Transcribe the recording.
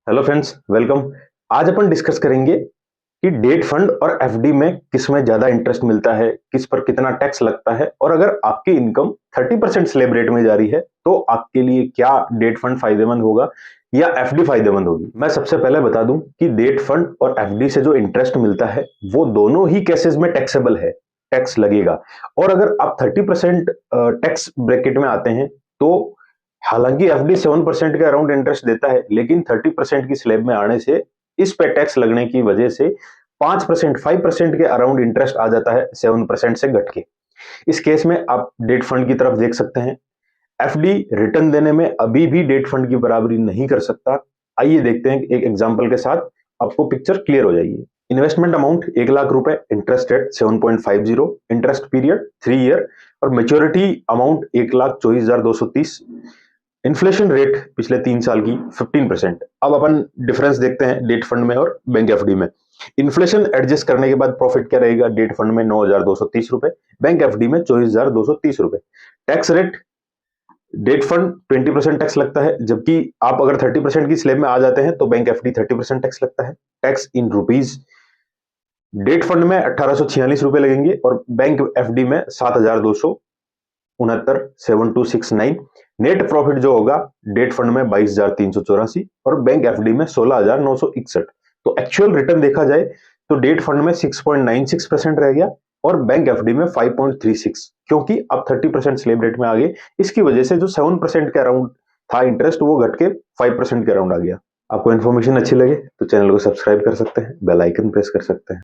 Hello friends, welcome. आज अपन discuss करेंगे कि डेट फंड और एफडी में किस में ज्यादा इंटरेस्ट मिलता है, किस पर कितना टैक्स लगता है, और अगर आपकी इनकम 30% स्लैब रेट में जा रही है तो आपके लिए क्या डेट फंड फायदेमंद होगा या एफडी फायदेमंद होगी। मैं सबसे पहले बता दूं कि डेट फंड और एफडी से जो इंटरेस्ट मिलता है वो दोनों ही केसेस में टैक्सेबल है, टैक्स लगेगा। और अगर आप 30% टैक्स ब्रैकेट में आते हैं तो हालांकि एफडी 7% के अराउंड इंटरेस्ट देता है, लेकिन 30% की स्लैब में आने से इस पे टैक्स लगने की वजह से 5% के अराउंड इंटरेस्ट आ जाता है 7% से घट के। इस केस में आप डेट फंड की तरफ देख सकते हैं। एफडी रिटर्न देने में अभी भी डेट फंड की बराबरी नहीं कर सकता। आइए देखते हैं एक एग्जाम्पल के साथ, आपको पिक्चर क्लियर हो जाएगी। इन्वेस्टमेंट अमाउंट 1,00,000 रुपए, interest rate 7.50, interest period 3 year और मेच्योरिटी अमाउंट 1,24,230। इन्फ्लेशन रेट पिछले 3 साल की 15%। अब अपन डिफरेंस देखते हैं डेट फंड में और बैंक एफडी में। इन्फ्लेशन एडजस्ट करने के बाद प्रॉफिट क्या रहेगा? डेट फंड में 9,230 रुपए, बैंक एफडी में 24,230 रुपए। Tax rate, debt fund 20% tax लगता है, जबकि आप अगर 30% की स्लैब में आ जाते हैं तो बैंक एफडी 30% टैक्स लगता है। Tax in rupees, debt fund में 1,846 रुपए लगेंगे और बैंक एफडी में 7,269, 7,269। नेट प्रॉफिट जो होगा डेट फंड में 22,384 और बैंक एफडी में 16,961। तो एक्चुअल रिटर्न देखा जाए तो डेट फंड में 6.96% रह गया और बैंक एफडी में 5.36, क्योंकि अब 30% स्लैब रेट में आ गए। इसकी वजह से जो 7% के अराउंड था इंटरेस्ट वो घट के 5% के अराउंड आ गया। आपको इन्फॉर्मेशन अच्छी लगे तो चैनल को सब्सक्राइब कर सकते हैं, बेल आइकन प्रेस कर सकते हैं।